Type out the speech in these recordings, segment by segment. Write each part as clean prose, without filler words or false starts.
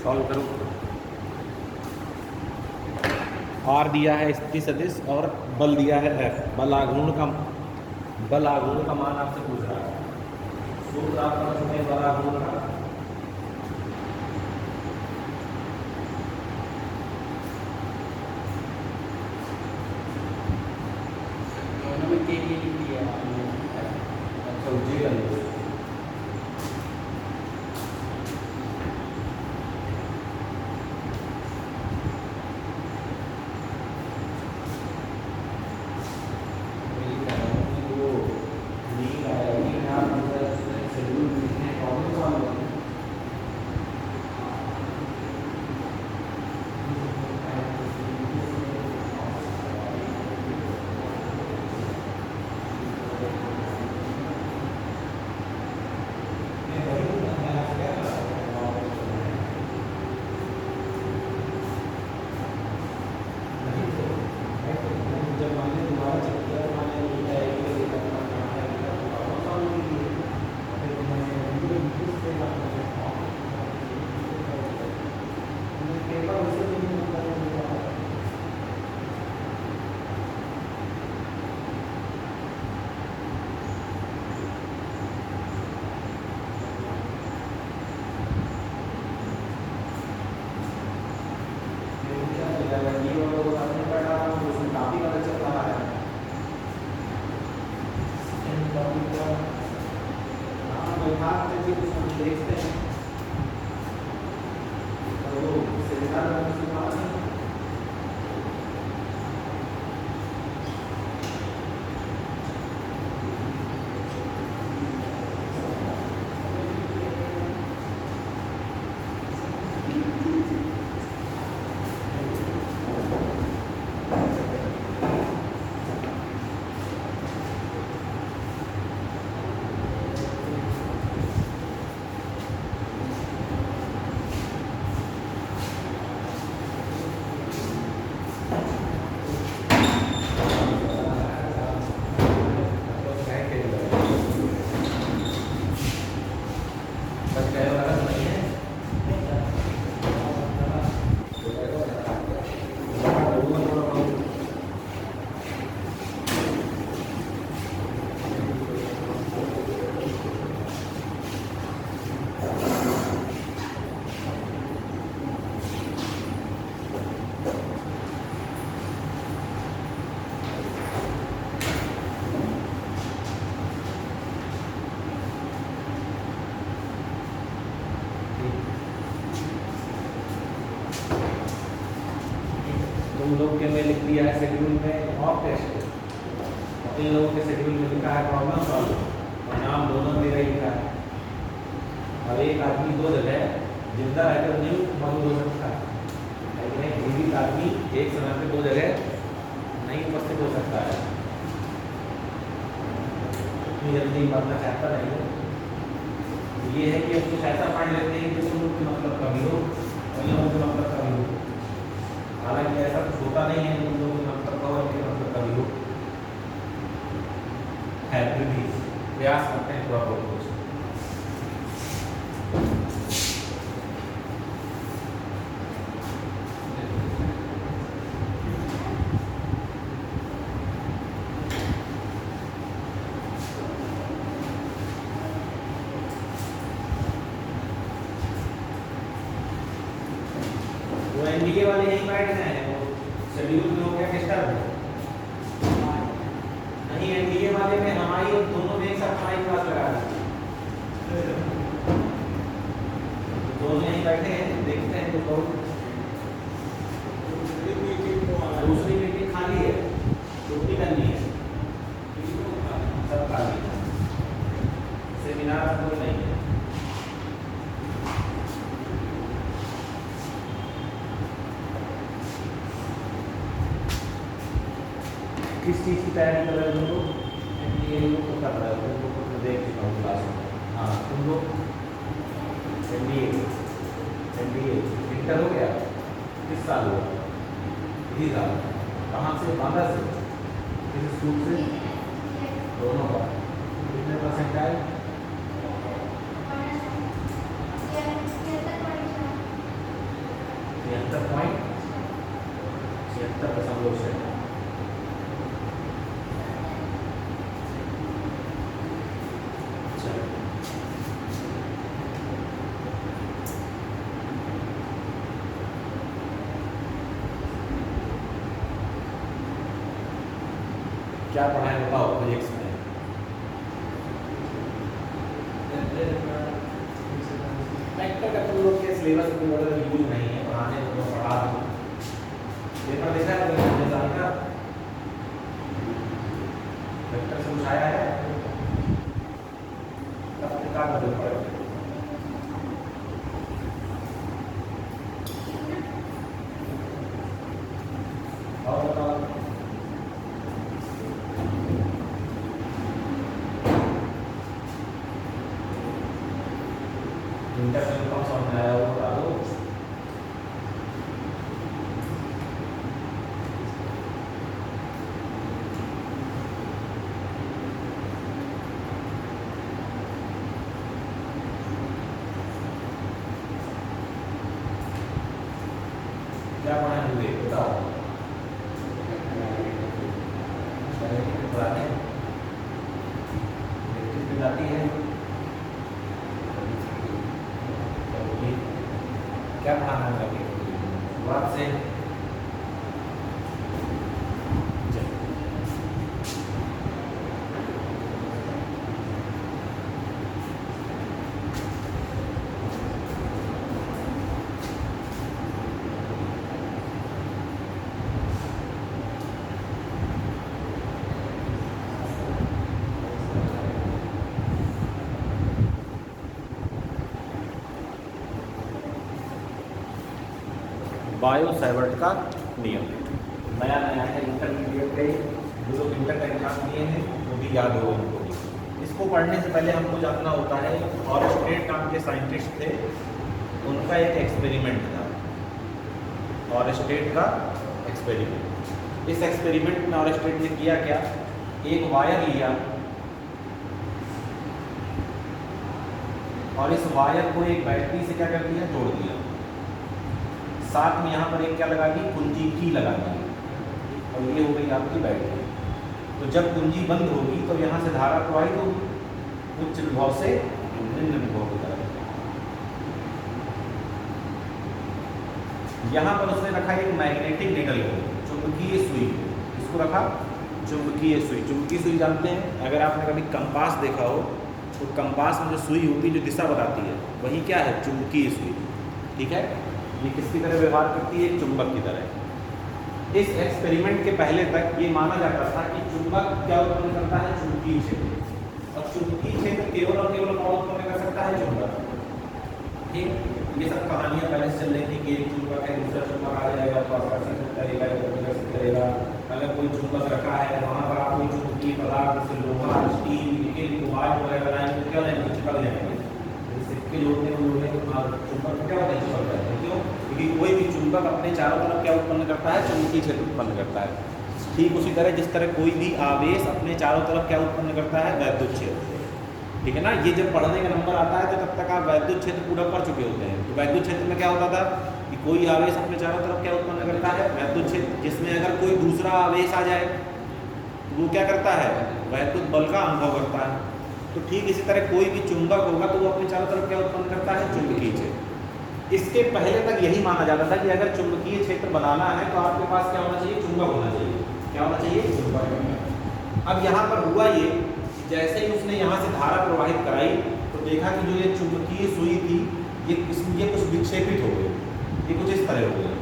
Solve करो। Are दिया है स्थिति सदिश और बल दिया है एफ। बल आघूर्ण का मान आपसे पूछ रहा है। सूत्र आप समझते हैं बल आघूर्ण का। अच्छा जी देखते हैं तुम लोग के में लिख दिया है शेड्यूल में और टेस्ट। इन लोगों के शेड्यूल में लिखा है प्रॉब्लम सॉल्व और नाम दोनों मेरा ही लिखा है। और एक आदमी दो जगह जिंदा रहकर नियुक्त मौजूद हो सकता है, लेकिन जीवित आदमी एक समय पे दो जगह नहीं उपस्थित हो सकता है। इतनी जल्दी पढ़ना चाहता नहीं है। ये है कि हम कुछ ऐसा पढ़ लेते हैं कि तुम लोग मतलब कभी हो और लोगों के मतलब कभी हो। हालांकि ऐसा कुछ होता नहीं है, तुम लोगों के मतलब कहो और मतलब कभी हो है, फिर भी प्रयास करते हैं थोड़ा बहुत कुछ। वो एनडीए वाले यही बैठ गए हैं, वो शेड्यूल में हो गया डिस्टर्ब। नहीं, एनडीए वाले में हमारी और दोनों में एक साथ हमारी क्लास लगा दी, दोनों यहीं बैठे हैं, देखते हैं तो दूसरी मीटिंग खाली है, छुट्टी करनी है, सब खाली है, सेमिनार कोई नहीं है। किस चीज़ की तैयारी कर रहे हो तुम लोग? एनडीए लोग तो कर रहे हो, तुम लोग तो देख चुका हूँ क्लास में। हाँ, तुम लोग एनडीए इंटर हो गया, किस साल हुआ? इसी साल। कहाँ से? 15 से? किस स्कूल से? दोनों का कितने % आए? क्या पढ़ाएं बताओ फिजिक्स में? वेक्टर का तुम लोग के सिलेबस में बड़ा यूज नहीं है, पढ़ाने को पढ़ा दो। पेपर देखा है तो जाएगा वेक्टर से उठाया है तब क्या कर पड़ेगा। और बताओ इंटरसेक्शन कौन सा बनाया वो बता दो। क्या पढ़ाएंगे बताओ? जाती है क्या पढ़ाना है शुरुआत से? बायो सैवर्ट का नियम नया नया है, इंटरमीडिएट के जो लोग इंटर का एग्जाम दिए हैं वो भी याद हो उनको भी। इसको पढ़ने से पहले हमको जानना होता है ऑरस्टेड नाम के साइंटिस्ट थे, उनका एक एक्सपेरिमेंट था ऑरस्टेड का एक्सपेरिमेंट। इस एक्सपेरिमेंट में ऑरस्टेड ने किया क्या, एक वायर लिया और इस वायर को एक बैटरी से क्या कर दिया, जोड़ दिया। साथ में यहाँ पर एक क्या लगा दी, कुंजी की लगा दी और ये हो गई आपकी बैटरी। तो जब कुंजी बंद होगी तो यहाँ से धारा प्रवाहित होगी उच्च विभव से निम्न विभव की तरफ। यहाँ पर उसने रखा एक मैग्नेटिक निडल को, चुंबकीय सुई, इसको रखा चुंबकीय सुई। चुंबकीय सुई जानते हैं, अगर आपने कभी कंपास देखा हो तो कंपास में जो सुई होती है जो दिशा बताती है वही क्या है, चुंबकीय सुई। ठीक है, ये किसकी तरह व्यवहार करती है, एक चुंबक की तरह। इस एक्सपेरिमेंट के पहले तक ये माना जाता था कि चुंबक क्या उत्पन्न करता है, चुंबकीय क्षेत्र, और चुंबकीय क्षेत्र केवल और केवल कौन उत्पन्न कर सकता है, चुंबक। ठीक, ये सब कहानियां पहले से चल रही थी कि एक चुंबक है दूसरा चुंबक आ जाएगा तो आकर्षण करेगा या प्रतिकर्षण करेगा। अगर कोई चुंबक रखा है वहाँ पर आप कोई चुंबकीय पदार्थ जैसे लोहा, स्टील, निकेल, कोबाल्ट वगैरह बनाएंगे तो क्या बनाएंगे, चिपक जाएंगे। सिक्के जोड़ने में चुंबक क्या होता है, चिपक जाते हैं। क्यों? क्योंकि कोई भी चुंबक अपने चारों तरफ क्या उत्पन्न करता है, चुंबकीय क्षेत्र उत्पन्न करता है। ठीक उसी तरह जिस तरह कोई भी आवेश अपने चारों तरफ क्या उत्पन्न करता है, वैद्युत क्षेत्र। ठीक है ना, ये जब पढ़ने का नंबर आता है तो तब तक आप वैद्युत क्षेत्र पूरा पढ़ चुके होते हैं। तो वैद्युत क्षेत्र में क्या होता था कि कोई आवेश अपने चारों तरफ क्या उत्पन्न करता है, वैद्युत क्षेत्र, जिसमें अगर कोई दूसरा आवेश आ जाए तो वो क्या करता है, वैद्युत बल का अनुभव करता है। तो ठीक इसी तरह कोई भी चुंबक होगा तो वो अपने चारों तरफ क्या उत्पन्न करता है, चुंबकीय क्षेत्र। इसके पहले तक यही माना जाता था कि अगर चुंबकीय क्षेत्र बनाना है तो आपके पास क्या होना चाहिए, चुंबक होना चाहिए। क्या होना चाहिए, चुंबक। अब यहाँ पर हुआ ये, जैसे ही उसने यहाँ से धारा प्रवाहित कराई तो देखा कि जो ये चुंबकीय सुई थी ये कुछ विक्षेपित हो गई, ये कुछ इस तरह हो गई।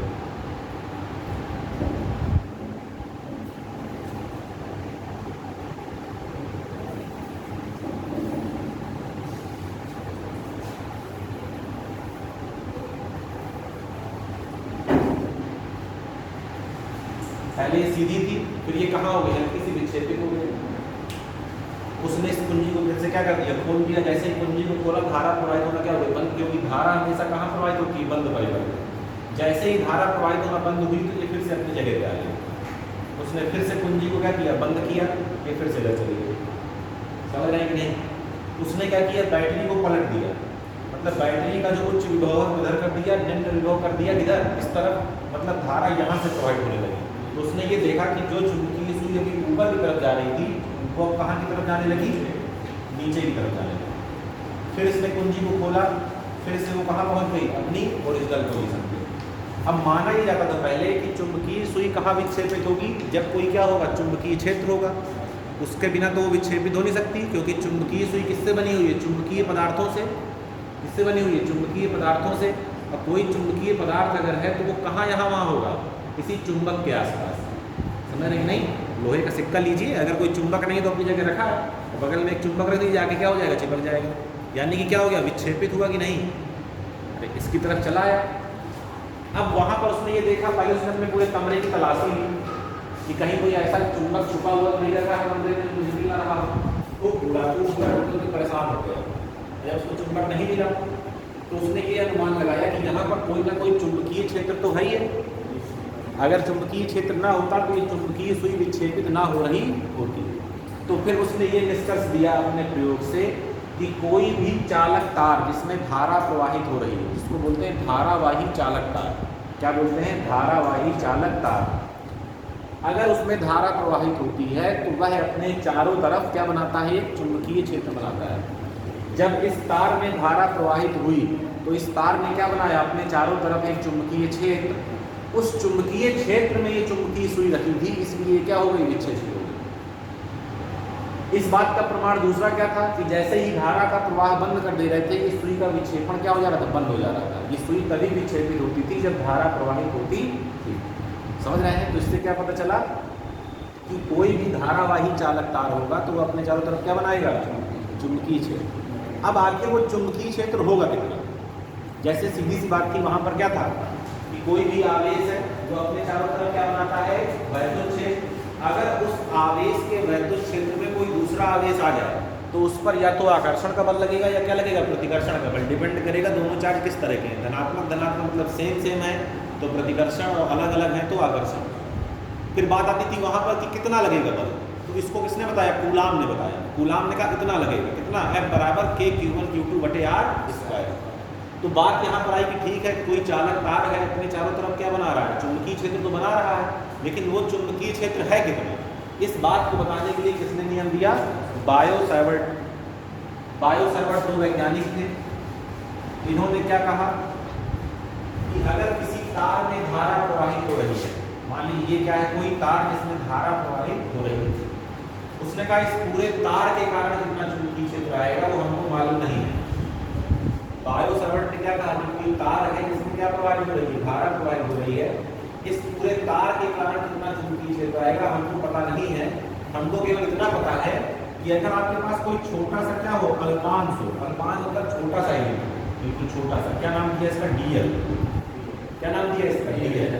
पहले ये सीधी थी, फिर ये कहाँ हो गई, हल्की सी विक्षेपित हो गई। उसने इस कुंजी को फिर से क्या कर दिया, खोल दिया। जैसे ही कुंजी को खोला धारा प्रवाहित होना क्या हो गई, बंद, क्योंकि धारा हमेशा कहाँ प्रवाहित होती है, बंद परिवर्तन। जैसे ही धारा प्रवाहित होना बंद हुई तो ये फिर से अपनी जगह पे आ गई। उसने फिर से कुंजी को क्या किया, बंद किया, ये फिर से इधर चली गई। समझ रहे हैं कि नहीं? उसने क्या किया, बैटरी को पलट दिया, मतलब बैटरी का जो उच्च विभव इधर कर दिया, निम्न विभव कर दिया इधर इस तरफ, मतलब धारा यहाँ से प्रवाहित होने लगी। तो उसने ये देखा कि जो चुंबकीय सुई अभी ऊपर की तरफ जा रही थी वो कहाँ की तरफ जाने लगी, नीचे की तरफ जाने लगी। फिर इसने कुंजी को खोला, फिर से वो कहाँ पहुँच गई, अपनी ओरिजिनल पोजीशन पे। अब माना ही जाता था पहले कि चुंबकीय सुई कहाँ विक्षेपित होगी, जब कोई क्या होगा, चुंबकीय क्षेत्र होगा। उसके बिना तो वो विक्षेपित हो नहीं सकती, क्योंकि चुंबकीय सुई किससे बनी हुई है? चुंबकीय पदार्थों से। किससे बनी हुई है? चुंबकीय पदार्थों से। और कोई चुंबकीय पदार्थ अगर है तो वो कहाँ यहाँ वहाँ होगा? किसी चुंबक के आसपास। समझ रहे कि नहीं? लोहे का सिक्का लीजिए, अगर कोई चुंबक नहीं तो अपनी जगह रखा है, और बगल में एक चुंबक रख दीजिए, आके क्या हो जाएगा? चिपक जाएगा। यानी कि क्या हो गया? विक्षेपित हुआ कि नहीं? अरे इसकी तरफ चला आया। अब वहाँ पर उसने ये देखा, पहले उसने अपने पूरे कमरे की तलाशी ली कि कहीं कोई ऐसा चुंबक छुपा हुआ तो नहीं रखा है कमरे में, मुझे मिल रहा हो। तो परेशान हो गया जब उसको चुंबक नहीं मिला, तो उसने ये अनुमान लगाया कि यहाँ पर कोई ना कोई चुंबकीय क्षेत्र तो है ही है। अगर चुंबकीय क्षेत्र ना होता तो ये चुंबकीय सुई विक्षेपित ना हो रही होती। तो फिर उसने ये निष्कर्ष दिया अपने प्रयोग से कि कोई भी चालक तार जिसमें धारा प्रवाहित हो रही है, जिसको बोलते हैं धारावाही चालक तार, क्या बोलते हैं? धारावाही चालक तार। अगर उसमें धारा प्रवाहित होती है तो वह अपने चारों तरफ क्या बनाता है? एक चुंबकीय क्षेत्र बनाता है। जब इस तार में धारा प्रवाहित हुई तो इस तार ने क्या बनाया? अपने चारों तरफ एक चुंबकीय क्षेत्र। उस चुंबकीय क्षेत्र में ये चुंबकीय सुई रखी थी, इसलिए क्या हो गई? विक्षेपित हो गई। इस बात का प्रमाण दूसरा क्या था कि जैसे ही धारा का प्रवाह बंद कर दे रहे थे, इस सुई का विक्षेपण क्या हो जा रहा था? बंद हो जा रहा था। ये सुई तभी विक्षेपित होती थी जब धारा प्रवाहित होती थी। समझ रहे हैं? तो इससे क्या पता चला कि कोई भी धारावाही चालक तार होगा तो वो अपने चारों तरफ क्या बनाएगा? चुंबकीय क्षेत्र। अब आगे वो चुंबकीय क्षेत्र होगा कितना? जैसे सीधी सी बात थी, वहां पर क्या था कि कोई भी आवेश है जो अपने चारों तरफ क्या बनाता है? वैद्युत क्षेत्र। अगर उस आवेश के वैद्युत क्षेत्र में कोई दूसरा आवेश आ जाए तो उस पर या तो आकर्षण का बल लगेगा या क्या लगेगा? प्रतिकर्षण का बल। डिपेंड करेगा दोनों चार्ज किस तरह के हैं। धनात्मक धनात्मक मतलब सेम है तो प्रतिकर्षण, और अलग अलग है तो आकर्षण। फिर बात आती थी वहां पर कि कितना लगेगा बल, तो इसको किसने बताया? कूलाम ने बताया। कूलाम ने कहा इतना लगेगा। कितना? F बराबर K(Q1Q2/r²। तो बात यहाँ पर आई कि ठीक है, कोई चालक तार है, अपने चारों तरफ क्या बना रहा है? चुंबकीय क्षेत्र तो बना रहा है, लेकिन वो चुंबकीय क्षेत्र है कितना? इस बात को बताने के लिए किसने नियम दिया? बायो-सैवर्ट। बायो-सैवर्ट दो वैज्ञानिक थे। इन्होंने क्या कहा कि अगर किसी तार में धारा प्रवाहित हो रही है, मान लीजिए क्या है? कोई तार जिसमें धारा प्रवाहित हो रही है, उसने कहा इस पूरे तार के कारण कितना चुंबकीय क्षेत्र आएगा वो हमको मालूम नहीं है। बायो-सैवर्ट ने क्या कहा? कि तार है जिसमें क्या प्रवाहित हो रही है? धारा प्रवाहित हो रही है, इस पूरे तार के कारण कितना चुंबकीय क्षेत्र आएगा हमको पता नहीं है। हमको केवल इतना पता है कि अगर आपके पास कोई छोटा सा क्या हो? अल्पांश हो। अल्पांश मतलब छोटा सा ही, बिल्कुल छोटा सा। क्या नाम दिया इसका? डीएल। क्या नाम दिया इसका? डीएल।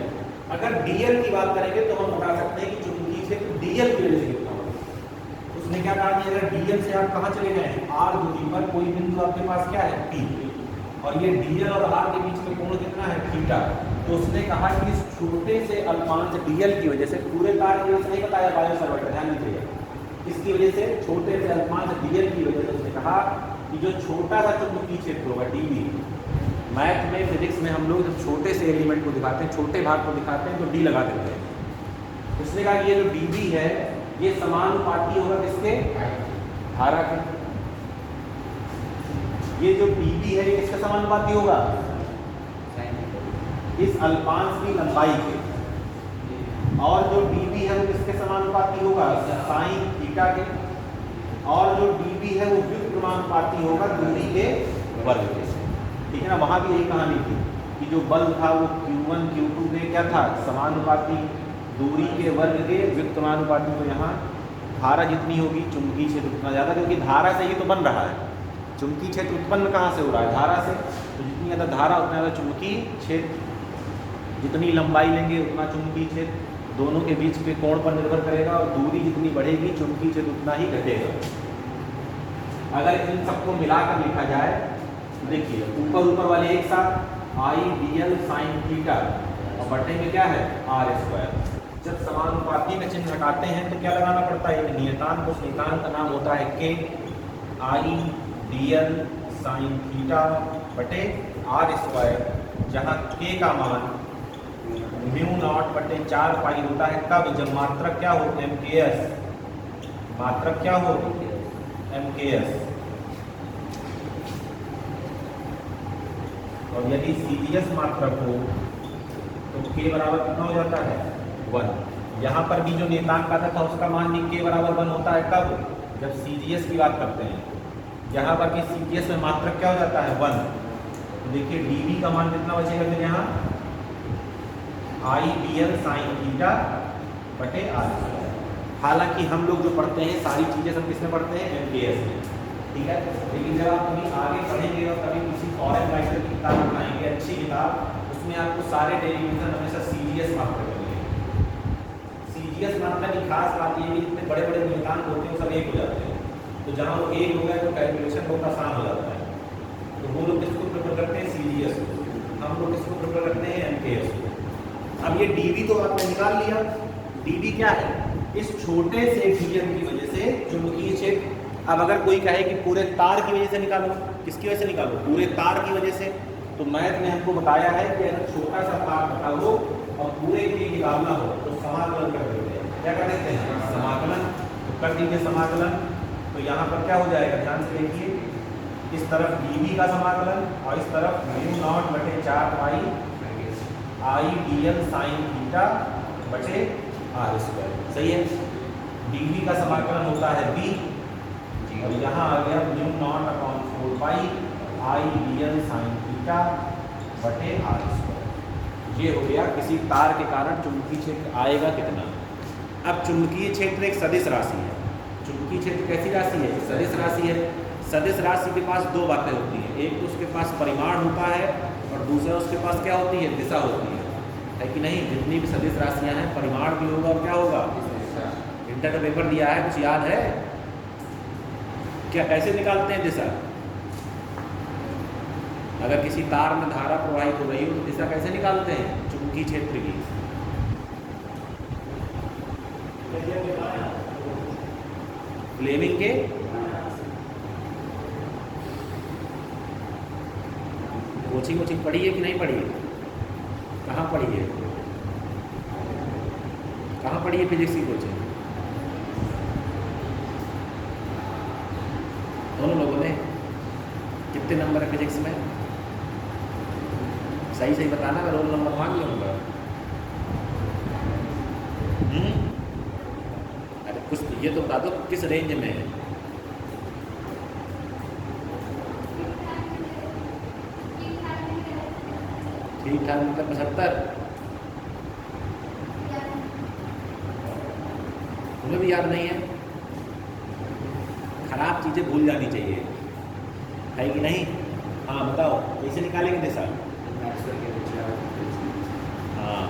अगर डीएल की बात करेंगे तो हम बता सकते हैं कि चुंबकीय क्षेत्र डीएल की वजह से कितना होगा। उसने क्या कहा कि अगर डीएल से आप कहाँ चले गए? आर दूरी पर कोई बिंदु आपके पास क्या है? पी, और ये डीएल और आर के बीच में कोण कितना है? थीटा। तो उसने कहा कि इस छोटे से अल्पांश डीएल की वजह से, पूरे तार की वजह से नहीं बताया बायो-सैवर्ट, ध्यान दीजिएगा, इसकी वजह से छोटे से अल्पांश डीएल की वजह से उसने कहा कि जो छोटा सा चुंबकीय क्षेत्र होगा डीबी, मैथ में फिजिक्स में हम लोग जब छोटे से एलिमेंट को दिखाते हैं, छोटे भाग को दिखाते हैं तो डी लगा देते हैं। उसने कहा कि ये जो डीबी है ये समानुपाती होगा किसके? धारा के। ये जो डीबी है ये किसके समानुपाती होगा? इस अल्पांश की लंबाई के। और जो डीबी है वो किसके समानुपाती होगा? साइन थीटा के। और जो डीबी है वो व्युत्क्रमानुपाती होगा दूरी के वर्ग के। ठीक है ना? वहां भी यही कहानी थी कि जो बल था वो Q1 Q2 में क्या था? समानुपाती, दूरी के वर्ग के व्युत्क्रमानुपाती। तो यहाँ धारा जितनी होगी चुंबकीय क्षेत्र उतना ज़्यादा, क्योंकि धारा से ही तो बन रहा है। चुंबकीय क्षेत्र उत्पन्न कहाँ से हो रहा है? धारा से। तो जितनी ज़्यादा धारा उतना ज़्यादा चुंबकीय क्षेत्र। जितनी लंबाई लेंगे उतना चुंबकीय क्षेत्र। दोनों के बीच के कोण पर निर्भर करेगा, और दूरी जितनी बढ़ेगी चुंबकीय क्षेत्र उतना ही घटेगा। अगर इन सबको मिलाकर लिखा जाए तो देखिए ऊपर ऊपर वाले एक साथ आई डीएल साइन थीटा, और बटे में क्या है? r²। जब समानुपाती में चिन्ह हटाते हैं तो क्या लगाना पड़ता है? एक नियतांक। उस नियतांक का नाम होता है k, आई डीएल साइन थीटा बटे r², जहाँ k का मान μ0/4 पाई होता है। कब? जब मात्रक क्या हो? MKS। मात्रक क्या हो? MKS। और यदि CGS मात्रक हो तो k बराबर कितना हो जाता है? 1। यहाँ पर भी जो नियतांक आता था उसका मान भी k बराबर 1 होता है, कब? जब CGS की बात करते हैं। यहाँ पर भी CGS में मात्रक क्या हो जाता है? 1। तो देखिए dV का मान कितना बचेगा फिर यहाँ? IBL sin थीटा बटे r। हालांकि हम लोग जो पढ़ते हैं सारी चीज़ें हम किसमें पढ़ते हैं? MKS में, ठीक है। लेकिन जब आप कभी आगे पढ़ेंगे और कभी किसी फॉरेन राइटर की किताब उठाएंगे, अच्छी किताब, उसमें आपको सारे डेरिवेशन हमेशा CGS मात्रक मिलेंगे। CGS मात्रक की खास बात ये है कि जितने बड़े बड़े नियतांक होते हैं वो सब एक हो जाते हैं। तो जहाँ वो एक हो गए तो कैलकुलेशन बहुत आसान हो जाता है। तो वो लोग किसको प्रेफर करते हैं? CGS को। हम लोग किसको प्रेफर करते हैं? MKS को। अब ये dV तो आपने निकाल लिया। dV क्या है? इस छोटे से dm की वजह से चुंबकीय क्षेत्र। अब अगर कोई कहे कि पूरे तार की वजह से निकालो, किसकी वजह से निकालो? पूरे तार की वजह से। तो मैथ ने हमको बताया है कि अगर छोटा सा तार बता हो और पूरे के लिए निकालना हो तो समाकलन कर देते हैं। क्या कर देते हैं? समाकलन। तो कर दीजिए समाकलन। तो यहाँ पर क्या हो जाएगा? ध्यान से देखिए, इस तरफ dV का समाकलन और इस तरफ μ0 बटे 4 पाई IDL sin थीटा बटे r स्क्वायर। सही है। dV का समाकलन होता है b और यहाँ आ गया μ0 अपॉन 4 पाई IDL sin थीटा बटे r स्क्वायर। ये हो गया किसी तार के कारण चुंबकीय क्षेत्र आएगा कितना। अब चुंबकीय क्षेत्र एक सदिश राशि है। चुंबकीय क्षेत्र कैसी राशि है? सदिश राशि है। सदिश राशि के पास दो बातें होती हैं, एक तो उसके पास परिमाण होता है और दूसरा उसके पास क्या होती है? दिशा होती है कि नहीं? जितनी भी सदिश राशियां हैं परिमाण भी होगा और क्या होगा? इंटर का पेपर दिया है, कुछ याद है क्या? कैसे निकालते हैं दिशा? अगर किसी तार में धारा प्रवाहित हो रही हो तो दिशा कैसे निकालते हैं चुंबकीय क्षेत्र की? फ्लेमिंग के कोचिंग पढ़ी है कि नहीं पढ़ी है? कहाँ पढ़ी है? कहाँ पढ़ी है फिजिक्स की कोचिंग? दोनों लोगों ने? कितने नंबर है फिजिक्स में? सही सही बताना, मैं रोल नंबर मांग लूँगा। अरे कुछ ये तो बता दो किस रेंज में है। ठीक ठाक मतलब 75। तुम्हें भी याद नहीं है? खराब चीज़ें भूल जानी चाहिए, है कि नहीं? हाँ बताओ कैसे निकालेंगे दिशा? हाँ,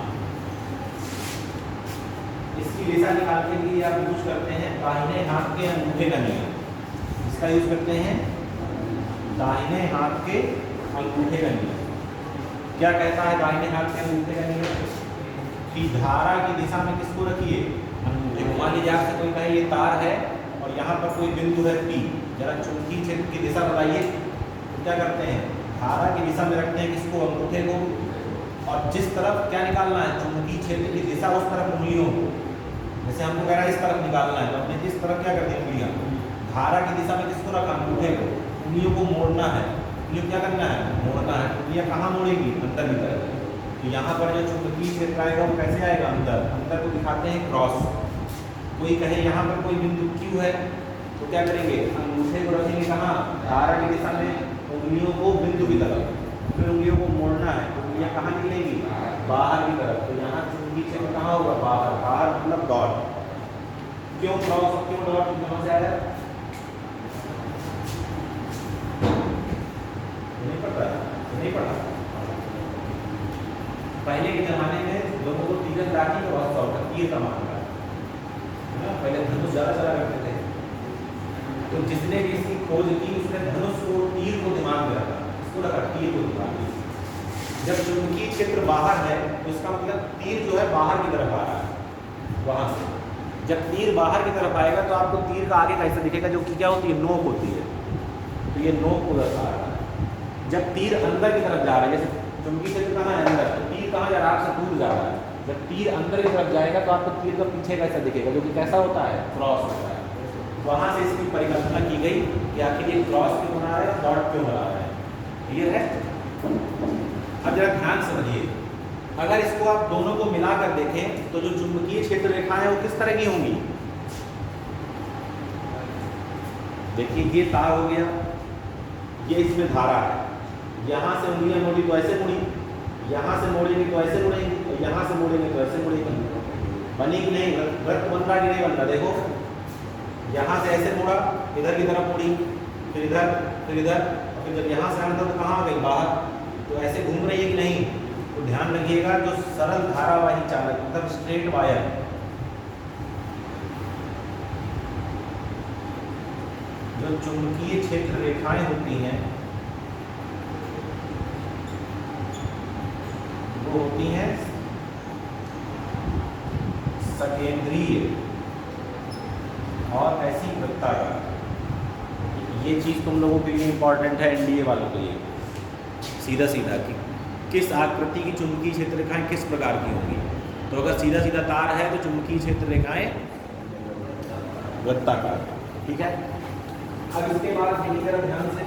इसकी दिशा निकालने के लिए आप यूज करते हैं दाहिने हाथ के अंगूठे का नियम। इसका यूज करते हैं दाहिने हाथ के अंगूठे का नियम। क्या कहता है दाहिने हाथ के अंगूठे का नियम? कि धारा की दिशा में किसको रखिए? अंगूठे को। मान लीजिए आपसे कोई कहे ये तार है और यहाँ पर कोई बिंदु है P, जरा चुंबकीय क्षेत्र की दिशा बताइए। तो क्या करते हैं? धारा की दिशा में रखते हैं किसको? अंगूठे को। और जिस तरफ क्या निकालना है चुंबकीय क्षेत्र की दिशा, उस तरफ उंगलियों को। जैसे हमको कह रहा है इस तरफ निकालना है तो हमने जिस तरफ क्या कर दी? उंगलियाँ। धारा की दिशा में किसको रखा? अंगूठे को। उंगलियों को मोड़ना है। उंगलियों क्या करना है? मोड़ना है। उंगलियाँ कहाँ मोड़ेंगी? अंदर की तरफ। तो यहाँ पर जो चुंबकीय क्षेत्र आएगा वो कैसे आएगा? अंदर। अंदर को दिखाते हैं क्रॉस। कोई कहे यहाँ पर कोई बिंदु Q है तो क्या करेंगे? अंगूठे को रखेंगे कहाँ? धारा की दिशा में, उंगलियों को बिंदु की तरफ। फिर उंगलियों को मोड़ना है तो उंगलियाँ कहाँ निकलेंगी? बाहर की तरफ। तो यहाँ चुंबकीय क्षेत्र कहाँ होगा? बाहर। बाहर मतलब डॉट। क्यों क्रॉस, क्यों डॉट? कहाँ से आया? नहीं पढ़ा? नहीं पढ़ा? पहले के जमाने में लोगों को तीरंदाजी का बहुत शौक था, तीर कमाने का, है ना? पहले धनुष ज़्यादा चला करते थे। तो जिसने भी इसकी खोज की उसने धनुष को, तीर को दिमाग में रखा। इसको रखा तीर को दिमाग में। जब चुंबकीय क्षेत्र बाहर है तो इसका मतलब तीर जो है बाहर की तरफ आ रहा है वहाँ से। जब तीर बाहर की तरफ आएगा तो आपको तीर का आगे कैसे दिखेगा? जो कि क्या होती है? नोक होती है। तो ये नोक को दर्शा रहा है। जब तीर अंदर की तरफ जा रहा है, जैसे चुंबकीय क्षेत्र कहाँ है? अंदर। तो तीर कहाँ जा रहा है? आपसे दूर जा रहा है। जब तीर अंदर की तरफ जाएगा तो आपको तीर का पीछे कैसा दिखेगा? जो कि कैसा होता है? क्रॉस होता है। वहाँ से इसकी परिकल्पना की गई कि आखिर ये क्रॉस क्यों बना रहा है, डॉट क्यों बना रहा है। क्लियर है? अब जरा ध्यान समझिए, अगर इसको आप दोनों को मिलाकर देखें तो जो चुंबकीय क्षेत्र रेखाएं हैं वो किस तरह की होंगी? देखिए ये तार हो गया, ये इसमें धारा है, यहाँ से उंगलियां मोड़ी तो ऐसे मुड़ी, यहाँ से मोड़ेंगे तो ऐसे मुड़ेंगे, और यहाँ से मोड़ेंगे तो ऐसे मुड़ेंगे। बनी कि नहीं? वृत्त बन रहा कि नहीं बन रहा? देखो यहाँ से ऐसे मुड़ा, इधर की तरफ मुड़ी, फिर इधर, फिर इधर, फिर जब यहाँ से आना था तो कहाँ आ गई? बाहर। तो ऐसे घूम रही है कि नहीं? तो ध्यान रखिएगा, जो सरल धारावाही चालक मतलब स्ट्रेट वायर, जो चुंबकीय क्षेत्र रेखाएं होती हैं वो होती हैं सकेंद्रीय और ऐसी वृत्ताकार। ये चीज तुम लोगों के लिए इंपॉर्टेंट है, एनडीए वालों के लिए। सीधा सीधा कि किस आकृति की चुंबकीय क्षेत्र रेखाएं किस प्रकार की होंगी। तो अगर सीधा सीधा तार है तो चुंबकीय क्षेत्र रेखाएं वृत्ताकार। ठीक है, अब इसके बाद ध्यान से,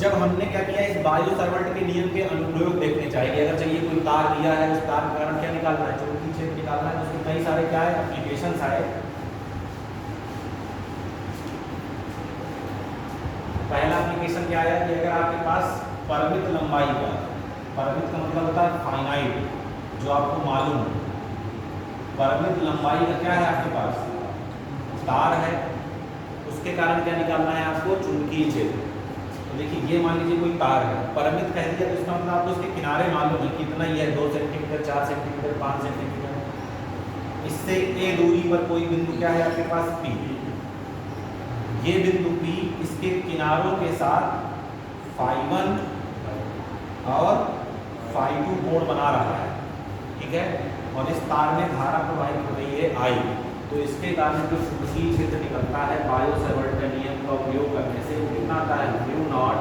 जब हमने क्या किया, इस बायो-सावर्ट के नियम के अनुप्रयोग देखने चाहिए। अगर चाहिए कोई तार दिया है, उस तार के कारण क्या निकालना है? चुंबकीय क्षेत्र निकालना है। उसके कई सारे क्या है एप्लीकेशंस आए। पहला एप्लीकेशन क्या है कि अगर आपके पास परिमित लंबाई का, परिमित का मतलब होता है फाइनाइट, जो आपको मालूम है, परिमित लंबाई का क्या है आपके पास तार है, उसके कारण क्या निकालना है आपको? चुंबकीय क्षेत्र। तो देखिए ये मान लीजिए कोई तार है, परिमित कह दिया तो इसका मतलब आपको उसके किनारे मालूम है कितना ही है, 2 सेंटीमीटर, 4 सेंटीमीटर, 5 सेंटीमीटर। इससे ए दूरी पर कोई बिंदु क्या है आपके पास? P। ये बिंदु P इसके किनारों के साथ φ1 और φ2 कोण बना रहा है। ठीक है, और इस तार में धारा प्रवाहित हो रही है I। तो इसके कारण जो चुंबकीय क्षेत्र निकलता है बायो-सावर्ट का नियम का उपयोग करने से वो कितना आता है? μ0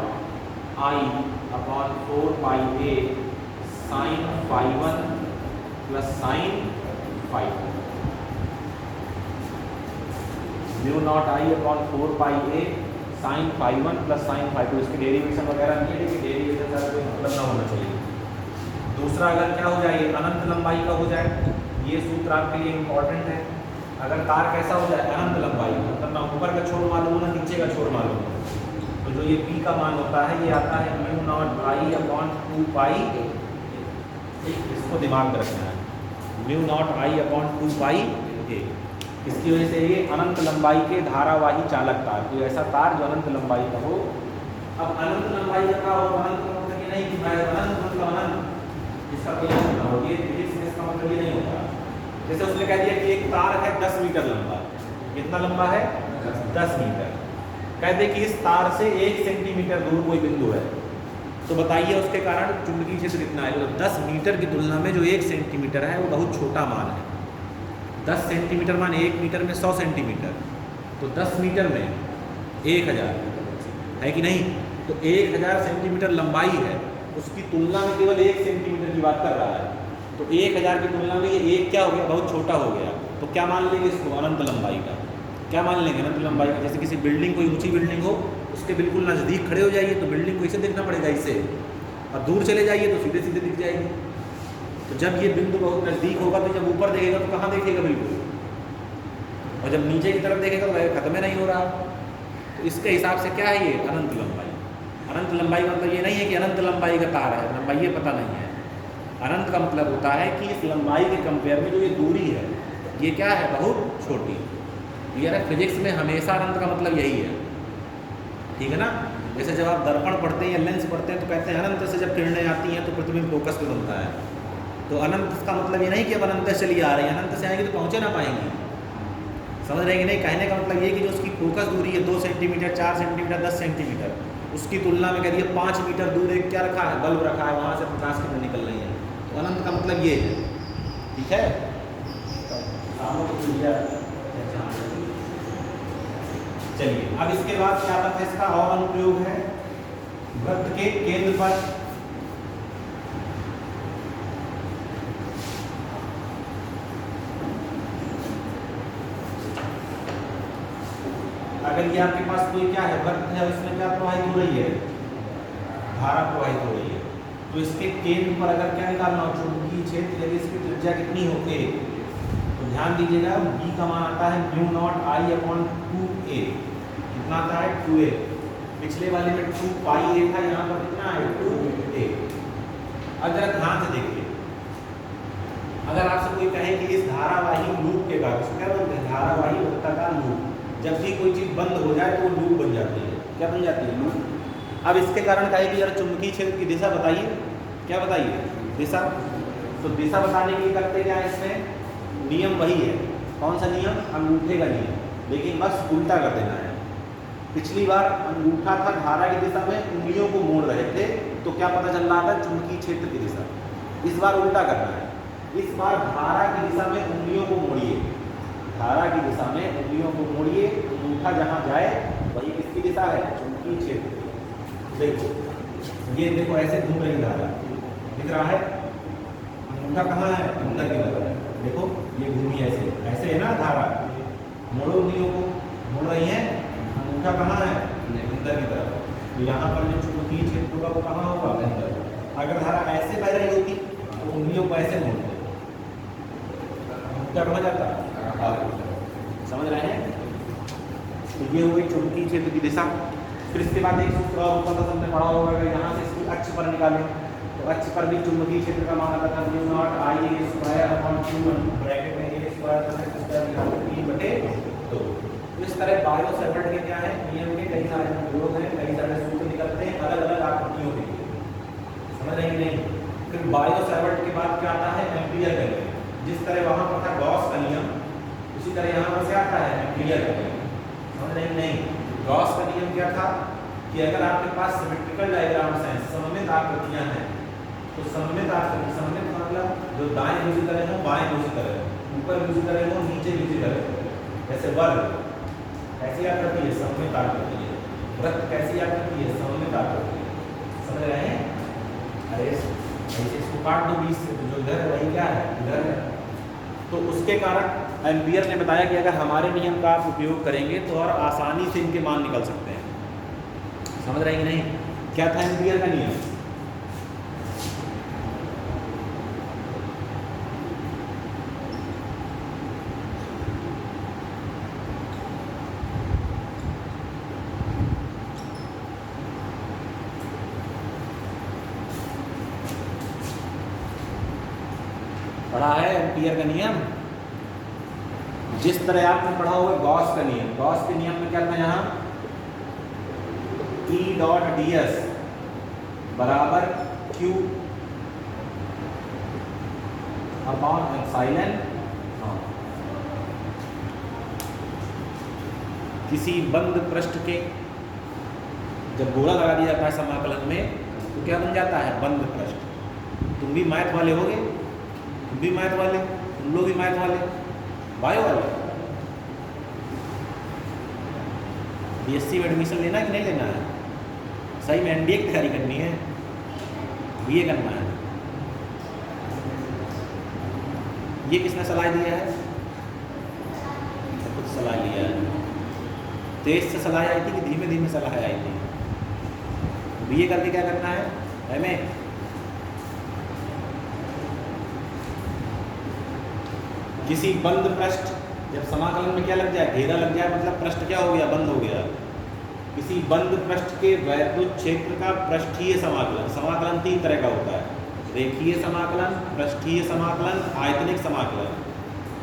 I/4 pi a sin φ1 plus sin φ2। μ0 I/4 pi a sin φ1 plus sin φ2। इसके डेरिवेशन वगैरह नहीं है, लेकिन डेरिवेशन का कोई मतलब ना होना चाहिए। दूसरा अगर क्या हो जाए, अनंत लंबाई का हो जाए, ये सूत्र आपके लिए इम्पोर्टेंट है। अगर तार कैसा हो जाए? अनंत लंबाई, मतलब ना ऊपर का छोर मालूम ना नीचे का छोर मालूम, तो जो ये P का मान होता है ये आता है μ0 I/2 पाई। इसको दिमाग में रखना है, μ0 I/2 पाई a। इसकी वजह से ये अनंत लंबाई के धारावाही चालक तार, कोई ऐसा तार जो अनंत लंबाई का हो। अब अनंत लंबाई का क्या हो? अनंत का मतलब ये नहीं कि मैं अनंत मतलब अनंत, इसका कोई अर्थ ना हो, ये फिजिक्स में इसका मतलब ये नहीं होता। जैसे उसने कह दिया कि एक तार है 10 मीटर लंबा, कितना लंबा है? 10 मीटर। कहते कि इस तार से 1 सेंटीमीटर दूर कोई बिंदु है, तो बताइए उसके कारण चुंबकीय क्षेत्र कितना है? 10 मीटर की तुलना में जो 1 सेंटीमीटर है वो बहुत छोटा मान है। 10 सेंटीमीटर मान 1 मीटर में 100 सेंटीमीटर, तो 10 मीटर में 1000 है कि नहीं? तो 1000 सेंटीमीटर लंबाई है, उसकी तुलना में केवल 1 सेंटीमीटर की बात कर रहा है। तो 1000 की तुलना में ये एक क्या हो गया? बहुत छोटा हो गया। तो क्या मान लेंगे इसको? अनंत लंबाई का। क्या मान लेंगे? अनंत लंबाई का। जैसे किसी बिल्डिंग, कोई ऊंची बिल्डिंग हो, उसके बिल्कुल नज़दीक खड़े हो जाइए तो बिल्डिंग को इसे देखना पड़ेगा, इससे, और दूर चले जाइए तो सीधे सीधे दिख जाएगी। तो जब ये बिंदु बहुत नज़दीक होगा तो जब ऊपर देखेगा तो कहाँ देखेगा? बिल्कुल, और जब नीचे की तरफ देखेगा तो खत्म नहीं हो रहा। तो इसके हिसाब से क्या है ये? अनंत लंबाई। अनंत लंबाई मतलब ये नहीं है कि अनंत लंबाई का तार है, लंबाई ये पता नहीं है। अनंत का मतलब होता है कि इस लंबाई के कंपेयर में जो ये दूरी है ये क्या है? बहुत छोटी। क्लियर है? फिजिक्स में हमेशा अनंत का मतलब यही है। ठीक है ना? जैसे जब आप दर्पण पढ़ते हैं या लेंस पढ़ते हैं तो कहते हैं अनंत से जब किरणें आती हैं तो प्रतिबिंब फोकस पे बनता है। तो अनंत का मतलब ये नहीं कि अब अनंत से चली आ रही है, अनंत से आएंगे तो पहुँचे ना पाएंगे। समझ रहे हैं कि नहीं? कहने का मतलब ये कि जो उसकी फोकस दूरी है 2 सेंटीमीटर, 4 सेंटीमीटर, 10 सेंटीमीटर, उसकी तुलना में कह दिए 5 मीटर दूर एक क्या रखा है? बल्ब रखा है, वहाँ से प्रकाश किरण निकल रही है। तो अनंत का मतलब ये है। ठीक है? चलिए, अब इसके बाद क्या आता है? इसका और अनुप्रयोग है वृत्त के केंद्र पर। अगर ये आपके पास कोई क्या है? वृत्त है, इसमें क्या प्रवाहित हो रही है? धारा प्रवाहित हो रही है। तो इसके केंद्र पर अगर क्या निकालना हो, चुंबकीय क्षेत्र, यदि इसकी त्रिज्या कितनी हो a, तो ध्यान दीजिएगा b का मान आता है mu not I upon 2a। कितना आता है 2a। पिछले वाले में 2 पाई a था, यहाँ पर कितना है 2a। अब जरा ध्यान से देखिए, अगर आपसे कोई कहे कि इस धारावाही लूप के बाद, क्या बोलते हैं, धारावाही वृत्ताकार लूप, जब भी कोई चीज बंद हो जाए तो वो लूप बन जाती है। क्या बन जाती है, लूप। अब इसके कारण कहे कि जरा चुंबकीय क्षेत्र की दिशा बताइए, क्या बताइए, दिशा। तो दिशा बताने के लिए करते क्या है, इसमें नियम वही है, कौन सा नियम, अंगूठे का नियम, लेकिन बस उल्टा कर देना है। पिछली बार अंगूठा था धारा की दिशा में, उंगलियों को मोड़ रहे थे, तो क्या पता चल रहा था, चुंबकीय क्षेत्र की दिशा। इस बार उल्टा करना है, इस बार धारा की दिशा में उंगलियों को मोड़िए, धारा की दिशा में उंगलियों को मोड़िए, अंगूठा जहाँ जाए वही किसकी दिशा है, चुंबकीय क्षेत्र। देखो ये देखो ऐसे घूम रही धारा, दिख रहा है, अंगूठा कहाँ है, अंदर की तरफ। देखो ये घूमी ऐसे, ऐसे है ना धारा, मोड़ो उंगलियों को, मोड़ रही है, अंगूठा कहाँ है, अंदर की तरफ। तो यहाँ पर जो चुंबकीय क्षेत्र होगा वो कहाँ होगा, अंदर। अगर धारा ऐसे बह रही होती तो उंगलियों को ऐसे मोड़ते, अंगूठा कहाँ जाता, समझ रहे हैं। तो ये हो गई चुंबकीय क्षेत्र की दिशा। फिर इसके बाद एक सूत्र और ऊपर का हमने पढ़ा होगा, यहाँ से इसकी अक्ष पर निकालें तो अक्ष पर भी चुंबकीय क्षेत्र का मान आता था mu not I A square upon 2 bracket में ए स्क्वायर प्लस स्क्वायर 3/2। तो इस तरह बायो सेवर्ट के क्या है, नियम के कई सारे प्रयोग हैं, कई सारे सूत्र निकलते हैं अलग अलग आकृतियों के लिए, समझ रहे हैं नहीं। फिर बायो सेवर्ट के बाद क्या आता है, एम्पियर का नियम। जिस तरह वहाँ पर था गॉस का नियम, उसी तरह यहाँ पर से आता है एम्पियर का नियम, समझ रहे हैं नहीं। गॉस का नियम क्या था कि अगर आपके पास सिमेट्रिकल डायग्राम्स हैं, सममित आकृतियां हैं, तो सममित आकृति, सममित मतलब जो दाएं भी उसी तरह हो, बाएं भी उसी तरह हो, ऊपर भी उसी तरह हो, नीचे भी उसी तरह हो। जैसे वर्ग कैसी आकृति है, सममित आकृति है। वृत्त कैसी आकृति है, सममित आकृति है, समझ रहे हैं। अरे ऐसे इसको काट दो बीच से, जो इधर है वही क्या है, इधर है। तो उसके कारण एम्पियर ने बताया कि अगर हमारे नियम का आप उपयोग करेंगे तो और आसानी से इनके मान निकल सकते हैं, समझ रहे हैं कि नहीं। क्या था एम्पियर का नियम, पढ़ा है एम्पियर का नियम। जिस तरह आपने पढ़ा होगा गॉस का नियम, गॉस के नियम में क्या था, यहाँ E डॉट ds बराबर Q अपॉन एप्सिलॉन। किसी बंद पृष्ठ के जब गोला लगा दिया जाता है समाकलन में तो क्या बन जाता है, बंद पृष्ठ। तुम भी मैथ वाले होगे, तुम भी मैथ वाले, तुम लोग भी मैथ वाले, बायो वाले। बीएससी में एडमिशन लेना है कि नहीं लेना है, सही में एनडीए की तैयारी करनी है, बीए करना है। ये किसने सलाह दिया है, कुछ सलाह लिया है, तेज से सलाह आई थी कि धीमे धीमे सलाह आई थी। बीए करके क्या करना है, एमए। किसी बंद पृष्ठ, जब समाकलन में क्या लग जाए, घेरा लग जाए, मतलब पृष्ठ क्या हो गया, बंद हो गया। किसी बंद पृष्ठ के वैद्युत क्षेत्र का पृष्ठीय समाकलन, समाकलन 3 तरह का होता है, रेखीय समाकलन, पृष्ठीय समाकलन, आयतनिक समाकलन।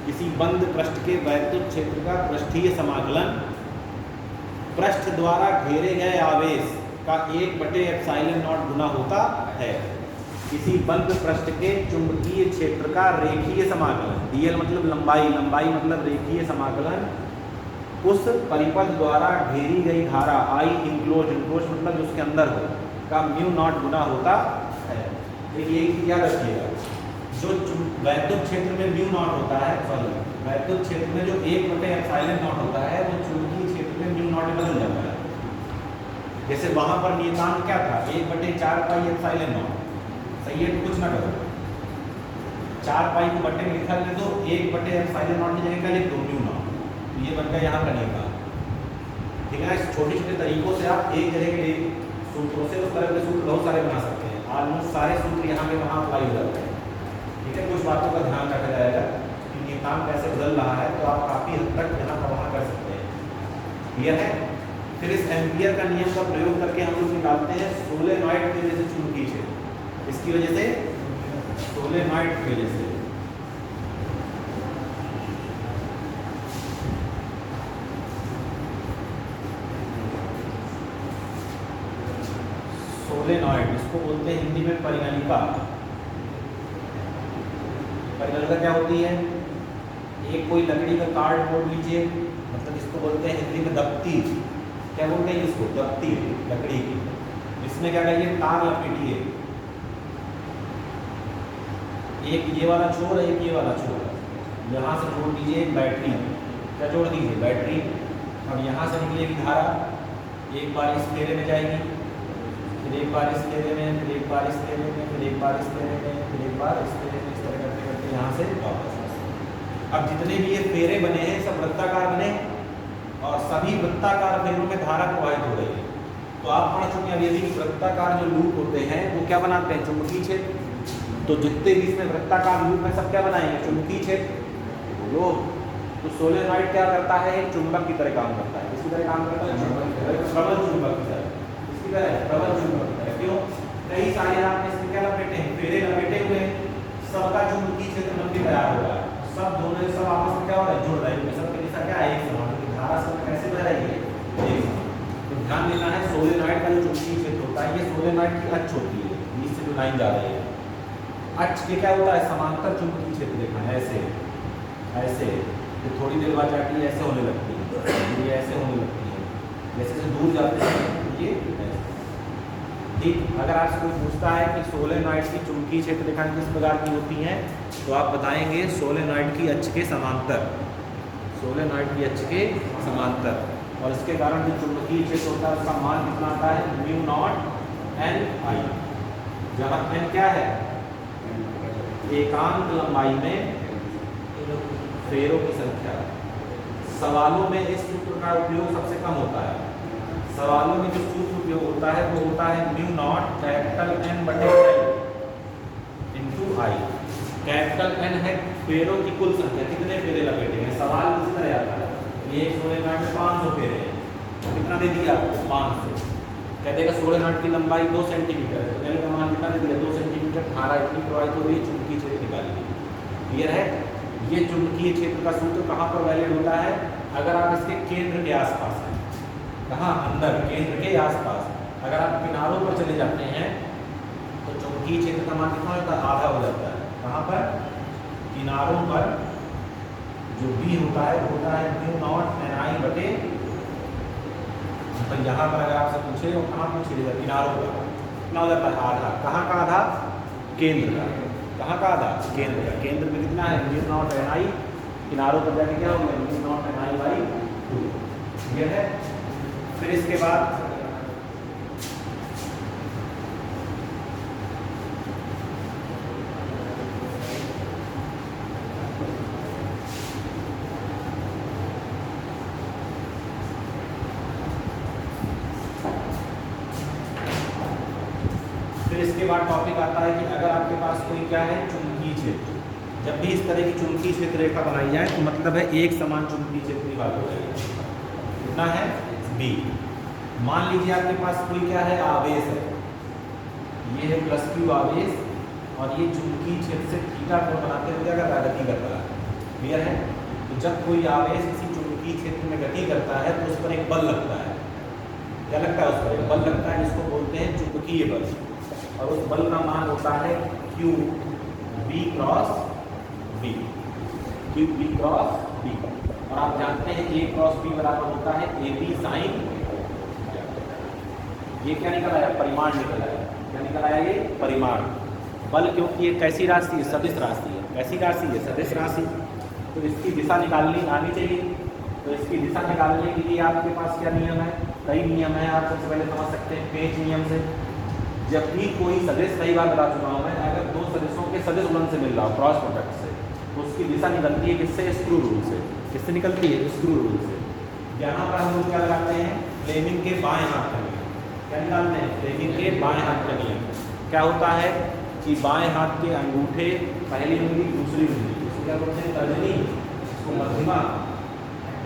किसी बंद पृष्ठ के वैद्युत क्षेत्र का पृष्ठीय समाकलन पृष्ठ द्वारा घेरे गए आवेश का 1/ε0 गुना होता है। किसी बंद पृष्ठ के चुंबकीय क्षेत्र का रेखीय समाकलन, dl मतलब लंबाई, लंबाई मतलब रेखीय समाकलन, उस परिपथ द्वारा घेरी गई धारा आई इंक्लोज, इंक्लोज मतलब उसके अंदर हो, का μ0 गुना होता है। देखिए एक चीज याद रखिएगा, जो वैद्युत क्षेत्र में μ0 होता है, सॉरी वैद्युत क्षेत्र में जो 1/ε0 होता है, वो चुंबकीय क्षेत्र में μ0 बदल जाता है। जैसे वहां पर नियतांक क्या था, 1/4πε0, सही है, तो कुछ ना करो, 4 पाई को बट्टे में लिखा ले दो, 1/ε0 की जगह क्या लिख दो, μ0। तो ये बन गया यहाँ का नियतांक, ठीक है। छोटे छोटे तरीकों से आप एक जगह के सूत्रों से उस तरह के सूत्र बहुत सारे बना सकते हैं। ऑलमोस्ट सारे सूत्र यहाँ पे वहाँ अप्लाई हो जाते हैं। ठीक है, कुछ बातों का ध्यान रखा जाएगा कि नियतांक कैसे बदल रहा है, तो आप काफ़ी हद तक यहाँ का वहाँ कर सकते हैं। यह है। फिर इस एम्पियर का नियम का प्रयोग करके हम लोग निकालते हैं सोलेनॉइड की वजह से चुंबकीय क्षेत्र। इसकी वजह से, सोलेनॉइड की वजह से सोलेनॉइड, इसको बोलते हैं हिंदी में परिनलिका। परिनलिका क्या होती है? एक कोई लकड़ी का कार्डबोर्ड लीजिए, मतलब इसको बोलते हैं हिंदी में दफ्ती। क्या बोलते हैं इसको? दफ्ती, लकड़ी की। इसमें क्या करिए, तार लपेटिए, एक ये वाला छोर है, एक ये वाला छोर, यहाँ से जोड़ दीजिए एक बैटरी। क्या जोड़ दीजिए? बैटरी। अब यहाँ से निकलेगी धारा, एक बार इस फेरे में जाएगी, फिर एक बार इस फेरे में, फिर एक बार इस फेरे में, फिर एक बार इस फेरे में, फिर एक बार इस फेरे में, इस तरह करते करते यहाँ से वापस। अब जितने भी ये फेरे बने हैं सब वृत्ताकार बने, और सभी वृत्ताकार फेरों में धारा प्रवाहित हो रही है। तो आप पढ़ चुके हैं अभी भी वृत्ताकार जो लूप होते हैं वो क्या बनाते हैं? चुंबकीय क्षेत्र। तो जितने भी इसमें वृत्ताकार लूप है सब क्या बनाएंगे? चुंबकीय क्षेत्र। बोलो। तो सोलेनॉइड क्या करता है? एक चुंबक की तरह काम करता है। किसकी तरह काम करता है? प्रबल चुंबक की तरह। इसकी तरह प्रबल चुंबक की तरह। क्यों? कई सारे आपने इसमें क्या लपेटे हैं? फेरे लपेटे हुए, सबका चुंबकीय क्षेत्र बनके तैयार हो रहा है। सब दोनों सब आपस में क्या हो रहा है? जुड़ रहे हैं। सबकी दिशा क्या है? एक समान। धारा सब कैसे बह रही है? एक समान। तो ध्यान देना है सोलेनॉइड का जो चुंबकीय क्षेत्र होता है, ये सोलेनॉइड की अक्ष होती है, बीच से जो लाइन जा रही है। अक्ष के क्या होता है? समांतर चुंबकीय क्षेत्र देखना है, ऐसे ऐसे। तो थोड़ी देर बाद जाती है ऐसे होने लगती है, ये ऐसे होने लगती है, जैसे जैसे दूर जाते हैं ये ऐसे। ठीक। अगर आपसे कोई पूछता है कि सोलेनॉइड की चुंबकीय क्षेत्र रेखाएं किस प्रकार की होती हैं, तो आप बताएंगे सोलेनॉइड की अक्ष के समांतर, सोलेनॉइड की अक्ष के समांतर। और इसके कारण जो चुंबकीय क्षेत्र होता है उसका मान कितना आता है? म्यू नॉट एन आई, जहाँ एन क्या है? एकांक लंबाई में फेरों की संख्या। सवालों में इस सूत्र का उपयोग सबसे कम होता है। सवालों में जो सूत्र उपयोग होता है वो होता है म्यू नॉट कैपिटल एन बटे एल इंटू आई। कैपिटल एन है फेरों की कुल संख्या, कितने फेरे लपेटे हैं। सवाल किस तरह आता है? ये सोलेनॉइड में 500 फेरे हैं, तो कितना दे दिया आपको? 500। कहते हैं सोलेनॉइड की लंबाई 2 सेंटीमीटर है, तो एल का मान कितना दे दिया? 2 सेंटीमीटर। धारा इतनी प्रवाहित हो रही है, चुंबकीय क्षेत्र निकालिए। क्लियर है? ये चुंबकीय क्षेत्र का सूत्र कहाँ पर वैलिड होता है? अगर आप इसके केंद्र के आसपास हैं। कहाँ? अंदर, केंद्र के आसपास। अगर आप किनारों पर चले जाते हैं तो चुंबकीय क्षेत्र का मान कितना होता है? आधा हो जाता है। कहाँ पर? किनारों पर जो बी होता है वो होता है म्यू नॉट एन आई बटे। तो यहाँ पर अगर आपसे पूछे तो कहाँ पूछिएगा? किनारों पर कितना हो जाता है? आधा। कहाँ का आधा? केंद्र का। कहाँ का आधा? केंद्र का। केंद्र में कितना है? म्यू नॉट एन आई। किनारों पर जाके क्या हो गया? Mu not an I by 2। यह है। फिर इसके बाद टॉपिक आता है कि अगर आपके पास कोई क्या है? चुंबकीय क्षेत्र। जब भी इस तरह की चुंबकीय क्षेत्र रेखा बनाई जाए तो मतलब है एक समान चुंबकीय क्षेत्र की बात हो रही है। कितना है? बी। मान लीजिए आपके पास कोई क्या है? आवेश है, ये है प्लस क्यू आवेश, और ये चुंबकीय क्षेत्र से थीटा कोण बनाते हुए क्या कर रहा है? गति कर रहा है। क्लियर है? तो जब कोई आवेश किसी चुंबकीय क्षेत्र में गति करता है तो उस पर एक बल लगता है। क्या लगता है? उस पर एक बल लगता है, जिसको बोलते हैं चुंबकीय बल। और उस बल का मान होता है Q B cross B, Q B cross B. और आप जानते हैं ए क्रॉस बी बराबर होता है ए बी साइन। ये क्या निकल आया? परिमाण निकल आया। क्या निकल आया? ये परिमाण। बल क्योंकि ये कैसी राशि है? सदिश राशि है। कैसी राशि है? सदिश राशि। तो इसकी दिशा निकालनी आनी चाहिए। तो इसकी दिशा निकालने के लिए आपके पास क्या नियम है? कई नियम है। आप सबसे पहले समझ सकते हैं पेच नियम से। जब भी कोई सदिश, कई बार बता चुका हूँ मैं, अगर दो सदिशों के सदिश गुणन से मिल रहा हो, क्रॉस प्रोडक्ट से, तो उसकी दिशा निकलती है किससे? स्क्रू रूल से। किससे निकलती है? स्क्रू रूल से। यहाँ पर हम लोग क्या लगाते हैं? फ्लेमिंग के बाएं हाथ का नियम। क्या निकालते हैं? फ्लेमिंग के बाएं हाथ का नियम। क्या होता है कि बाएं हाथ के अंगूठे पहली उंगली दूसरी उंगली, इसको क्या बोलते हैं? तर्जनी, इसको मध्यमा,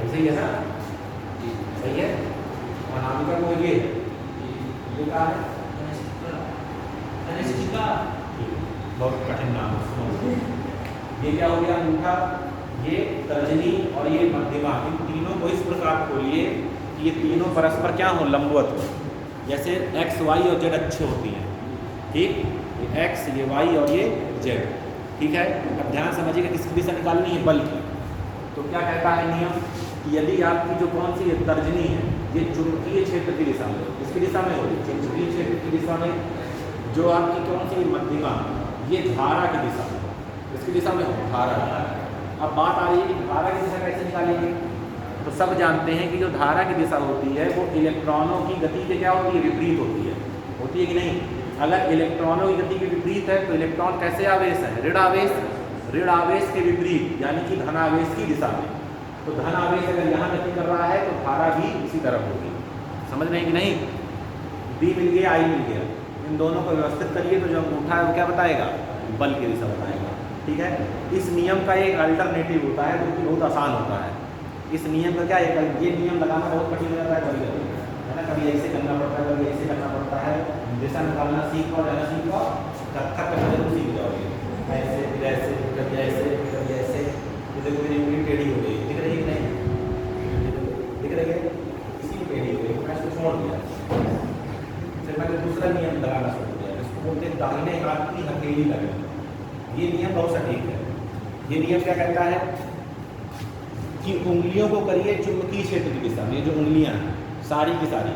ऐसे ही है ना? सही है। अनामिका को ये क्या है? बहुत कठिन नाम है, सुनो। ये क्या हो गया? अंगूठा, ये तर्जनी और ये मध्यमा। इन तीनों को इस प्रकार खोलिए कि ये तीनों परस्पर क्या हो? लंबवत हो। जैसे एक्स वाई और जेड अच्छे होती हैं, ठीक? ये एक्स, ये वाई और ये जेड, ठीक है। अब ध्यान समझिएगा किसकी दिशा निकालनी है? बल की। तो क्या कहता है नियम कि यदि आपकी जो कौन सी तर्जनी है ये चुंबकीय क्षेत्र की दिशा में, किसकी दिशा में हो? चुंबकीय क्षेत्र की दिशा में। जो आपकी कौन सी मध्यमा, ये धारा की दिशा में, किसकी दिशा में हो? धारा। अब बात आ रही है कि धारा की दिशा कैसे निकालेंगे? तो सब जानते हैं कि जो धारा की दिशा होती है वो इलेक्ट्रॉनों की गति के क्या होती है? विपरीत होती है कि नहीं? अगर इलेक्ट्रॉनों की गति के विपरीत है तो इलेक्ट्रॉन कैसे आवेश है? ऋण आवेश। ऋण आवेश के विपरीत यानी कि धनावेश की दिशा में। तो धन आवेश अगर यहाँ गति कर रहा है तो धारा भी इसी तरफ होगी। समझ रहे हैं कि नहीं? बी मिल गया, आई मिल गया, इन दोनों को व्यवस्थित करिए तो जो अंगूठा है वो क्या बताएगा? बल की दिशा बताएगा, ठीक है। इस नियम का एक अल्टरनेटिव होता है जो कि बहुत आसान होता है। इस नियम का क्या है? ये नियम लगाना बहुत कठिन हो जाता है कभी कभी, है ना? कभी ऐसे करना पड़ता है, कभी ऐसे करना पड़ता है। दिशा निकालना सीख और रहना सीख और कत्थक करना जरूर सीख जाओगे। ऐसे फिर ऐसे, कभी ऐसे, कभी ऐसे। देखो मेरी उंगली टेढ़ी हो गई, दिख रही है कि नहीं? दिख रही है? इसी में टेढ़ी हो गई, मैं इसको छोड़ दिया। फिर मैंने दूसरा नियम लगाना शुरू किया, इसको बोलते हैं दाहिने हाथ की हथेली लगना। ये नियम बहुत सटीक है। ये नियम क्या कहता है कि उंगलियों को करिए चुंबकीय क्षेत्र की दिशा में। ये जो उंगलियां हैं सारी की सारी,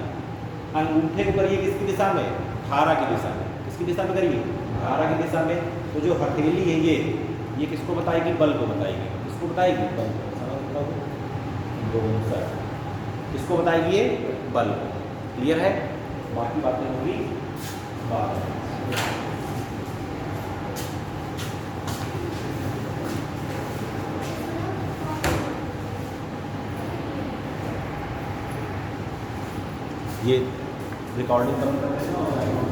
अंगूठे को करिए किसकी दिशा में? धारा की दिशा में। किसकी दिशा में करिए? धारा की दिशा में। तो जो हथेली है ये किसको बताएगी? बल को बताएगी। किसको बताएगी? बल को। किसको बताएगी? ये बल। क्लियर है? बाकी बातें होंगी बाद में। ये रिकॉर्डिंग करूँगा।